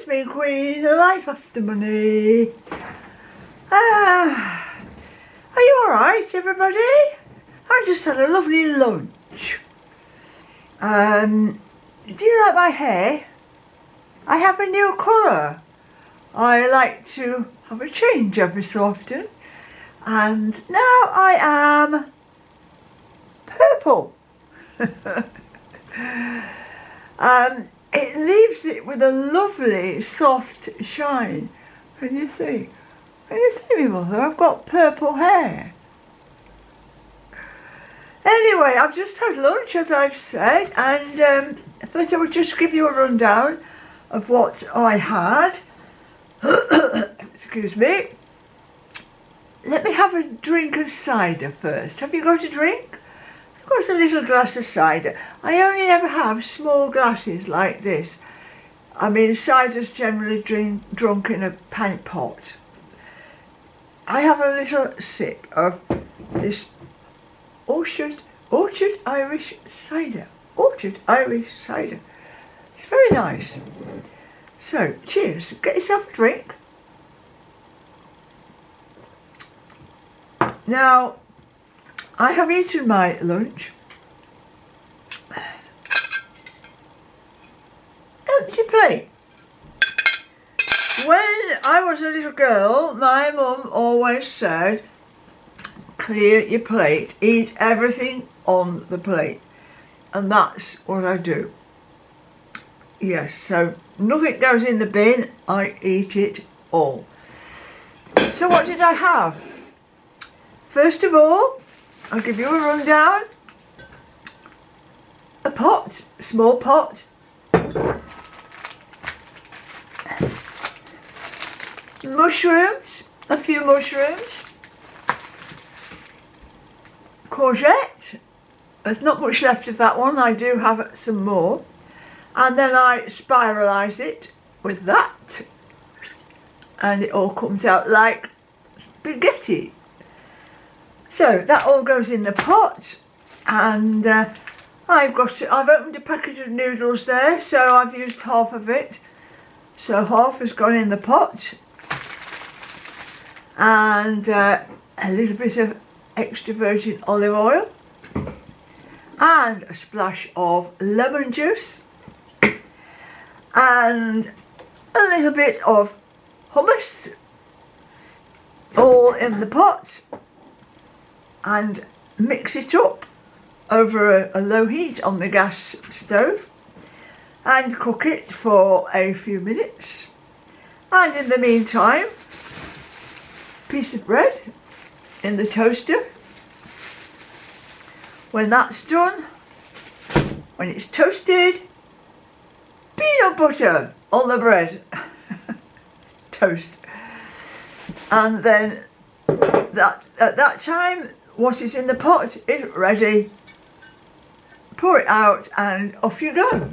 me, Queen. Life after money. Are you alright, everybody? I just had a lovely lunch. Do you like my hair? I have a new colour. I like to have a change every so often. And now I am purple. It leaves it with a lovely soft shine. Can you see? Can you see me, Mother? I've got purple hair. Anyway, I've just had lunch, as I've said, and first I will just give you a rundown of what I had. Excuse me. Let me have a drink of cider first. Have you got a drink? I've got a little glass of cider. I only ever have small glasses like this. I mean, cider's generally drunk in a pint pot. I have a little sip of this Orchard Irish cider. Orchard Irish cider. It's very nice. So, cheers. Get yourself a drink. Now, I have eaten my lunch. Empty plate. When I was a little girl, my mum always said, clear your plate, eat everything on the plate. And that's what I do. Yes, so nothing goes in the bin, I eat it all. So what did I have? First of all, I'll give you a rundown. A pot, small pot. Mushrooms, a few mushrooms. Courgette. There's not much left of that one, I do have some more. And then I spiralise it with that. And it all comes out like spaghetti. So that all goes in the pot, and I've opened a packet of noodles there, so I've used half of it. So half has gone in the pot, and a little bit of extra virgin olive oil, and a splash of lemon juice, and a little bit of hummus, all in the pot. And mix it up over a low heat on the gas stove and cook it for a few minutes. And in the meantime, piece of bread in the toaster. When that's done, when it's toasted, peanut butter on the bread. Toast. And then at that time, what is in the pot is ready. Pour it out and off you go.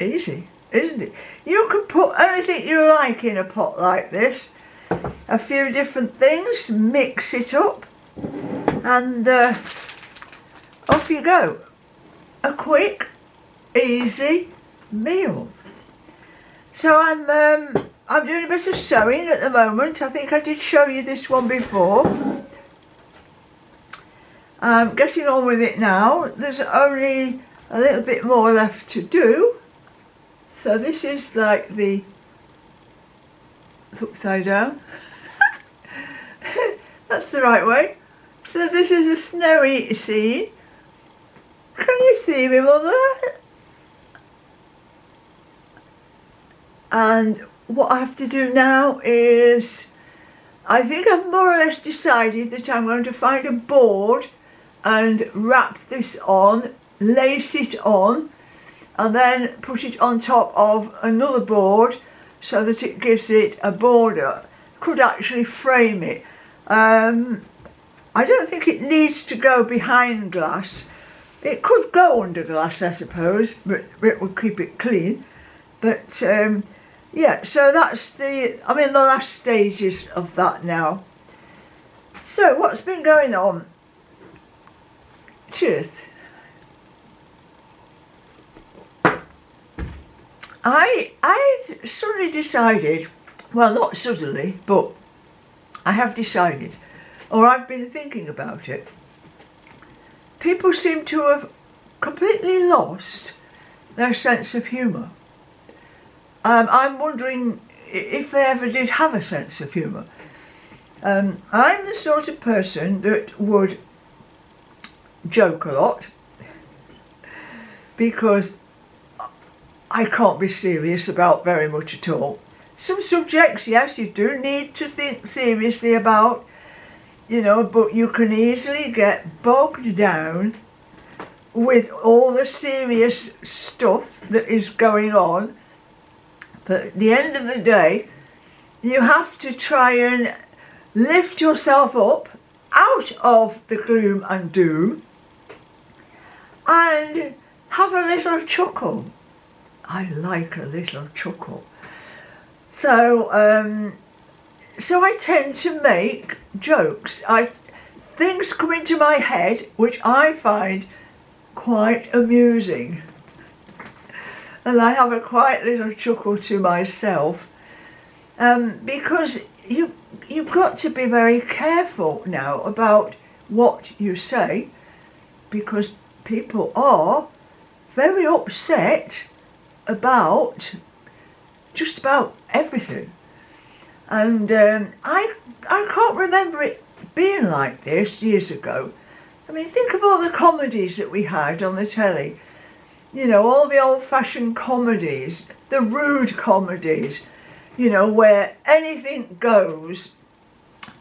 Easy, isn't it? You can put anything you like in a pot like this. A few different things, mix it up, and off you go. A quick, easy meal. So I'm doing a bit of sewing at the moment. I think I did show you this one before. I'm getting on with it now. There's only a little bit more left to do. So this is like it's upside down. That's the right way. So this is a snowy scene. Can you see me, Mother? And what I have to do now is, I think I've more or less decided that I'm going to find a board and wrap this on, lace it on, and then put it on top of another board so that it gives it a border. Could actually frame it. I don't think it needs to go behind glass. It could go under glass, I suppose, but it would keep it clean. But yeah, so that's I'm in the last stages of that now. So what's been going on? Cheers. I suddenly decided, well, not suddenly, but I have decided, or I've been thinking about it. People seem to have completely lost their sense of humour. I'm wondering if they ever did have a sense of humour. I'm the sort of person that would joke a lot because I can't be serious about very much at all. Some subjects, yes, you do need to think seriously about, you know, but you can easily get bogged down with all the serious stuff that is going on. But at the end of the day, you have to try and lift yourself up out of the gloom and doom and have a little chuckle. I like a little chuckle. So, so I tend to make jokes. Things come into my head which I find quite amusing. And I have a quiet little chuckle to myself. Because you've got to be very careful now about what you say, because people are very upset about just about everything. And I can't remember it being like this years ago. I mean, think of all the comedies that we had on the telly. You know, all the old-fashioned comedies, the rude comedies, you know, where anything goes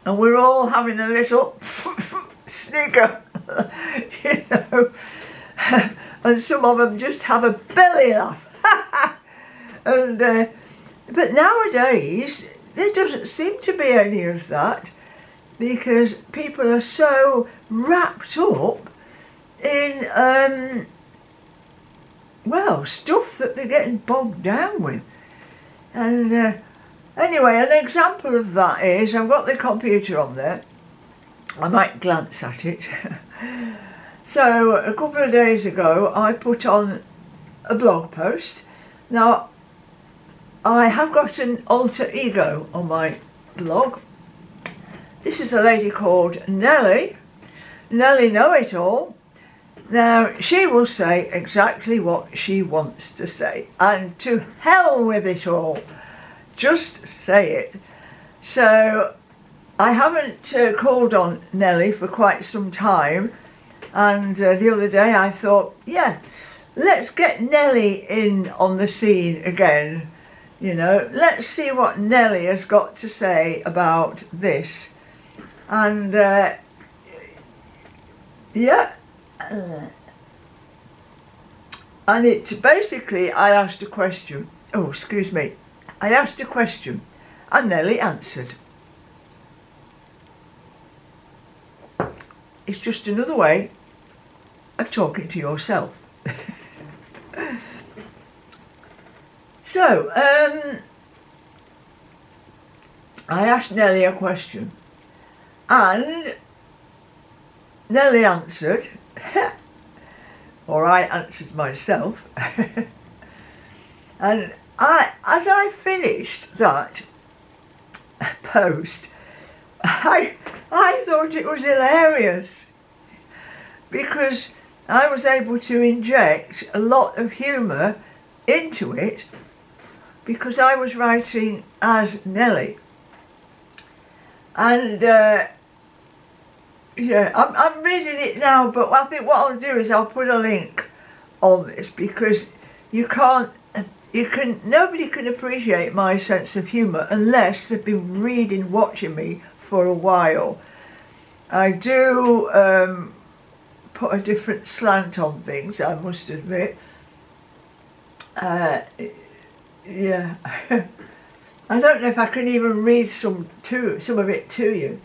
and we're all having a little snigger, you know, and some of them just have a belly laugh. And but nowadays there doesn't seem to be any of that, because people are so wrapped up in well, stuff that they're getting bogged down with. And anyway, an example of that is, I've got the computer on there, I might glance at it. So a couple of days ago I put on a blog post. Now I have got an alter ego on my blog. This is a lady called Nellie Know-It-All. Now, she will say exactly what she wants to say, and to hell with it all. Just say it. So, I haven't called on Nellie for quite some time, and the other day I thought, yeah, let's get Nellie in on the scene again. You know, let's see what Nellie has got to say about this. And, yeah. And it basically, I asked a question. Oh, excuse me. I asked a question and Nellie answered. It's just another way of talking to yourself. So, I asked Nellie a question and Nellie answered. Or I answered myself. And as I finished that post, I thought it was hilarious, because I was able to inject a lot of humour into it, because I was writing as Nellie. And yeah, I'm reading it now, but I think what I'll do is I'll put a link on this, because nobody can appreciate my sense of humour unless they've been watching me for a while. I do put a different slant on things, I must admit. Yeah, I don't know if I can even read some of it to you.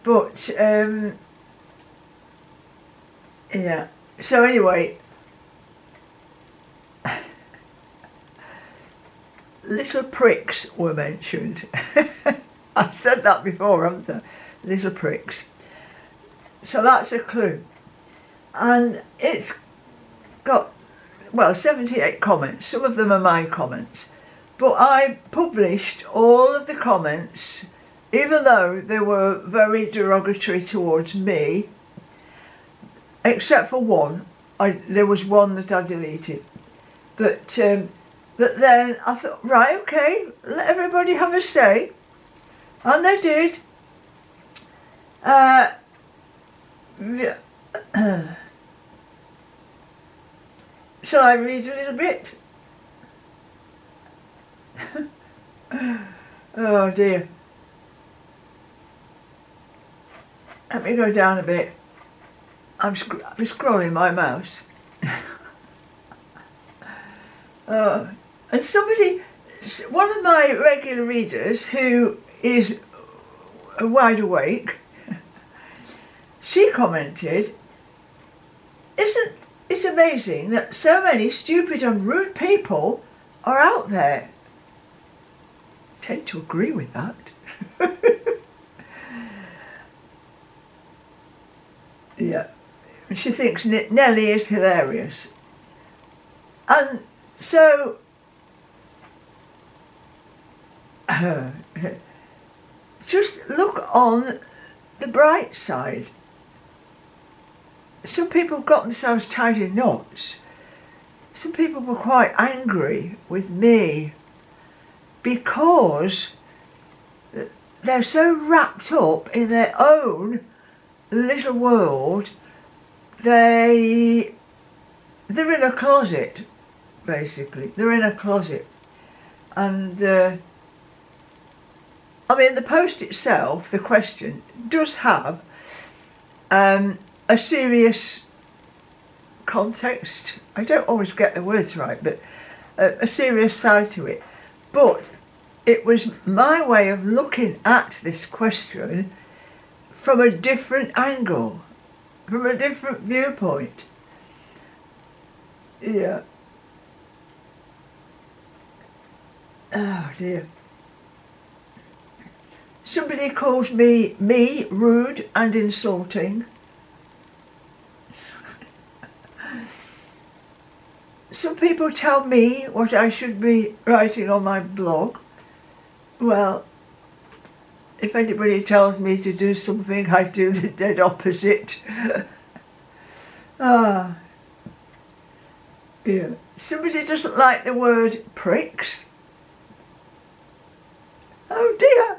But, yeah, so anyway, little pricks were mentioned. I've said that before, haven't I? Little pricks. So that's a clue. And it's got well, 78 comments. Some of them are my comments. But I published all of the comments, even though they were very derogatory towards me, except for one. There was one that I deleted. But then I thought, right, okay, let everybody have a say. And they did. Shall I read a little bit? Oh dear. Let me go down a bit. I'm scrolling my mouse. And somebody, one of my regular readers who is wide awake, she commented, "Isn't it amazing that so many stupid and rude people are out there?" I tend to agree with that. Yeah, she thinks Nellie is hilarious. And so, just look on the bright side. Some people got themselves tied in knots. Some people were quite angry with me because they're so wrapped up in their own little world. They're in a closet, basically. They're in a closet. And I mean, the post itself, the question, does have a serious context. I don't always get the words right, but a serious side to it. But it was my way of looking at this question from a different angle, from a different viewpoint. Yeah. Oh dear. Somebody calls me rude and insulting. Some people tell me what I should be writing on my blog. Well, if anybody tells me to do something, I do the dead opposite. Yeah. Somebody doesn't like the word pricks. Oh dear,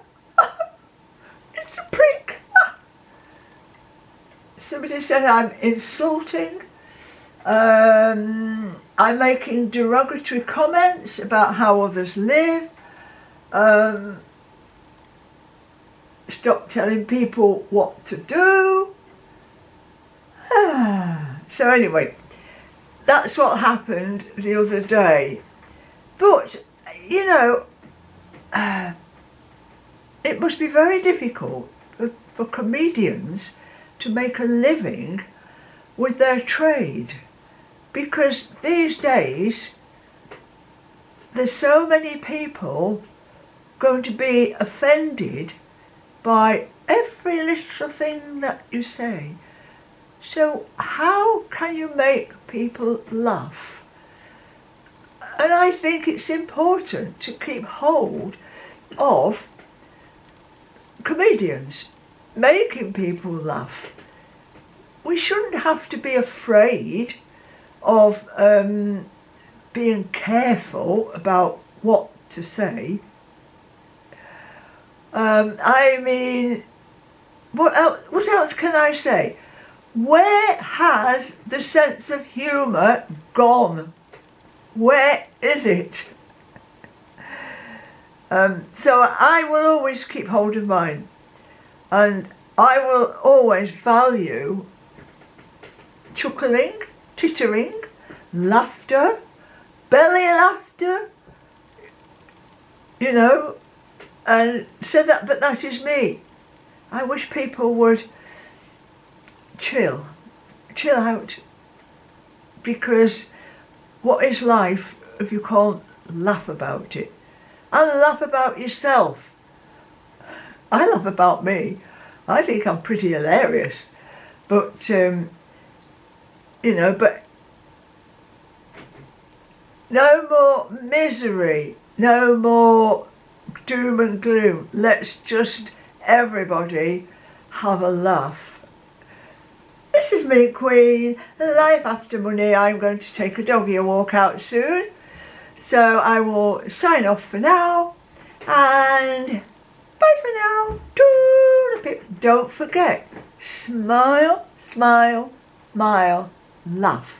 it's a prick. Somebody said I'm insulting. I'm making derogatory comments about how others live. Stop telling people what to do. So anyway, that's what happened the other day. But, you know, it must be very difficult for comedians to make a living with their trade, because these days there's so many people going to be offended by every little thing that you say. So how can you make people laugh? And I think it's important to keep hold of comedians making people laugh. We shouldn't have to be afraid of being careful about what to say. I mean, what else can I say? Where has the sense of humour gone? Where is it? So I will always keep hold of mine, and I will always value chuckling, tittering, laughter, belly laughter, you know, and so but that is me. I wish people would chill out, because what is life if you can't laugh about it? And laugh about yourself. I laugh about me. I think I'm pretty hilarious, but you know, but No more misery, no more doom and gloom. Let's just everybody have a laugh. This is me, Queen, Life After Money. I'm going to take a doggy a walk out soon, so I will sign off for now, and bye for now. Don't forget, smile, smile, smile, laugh.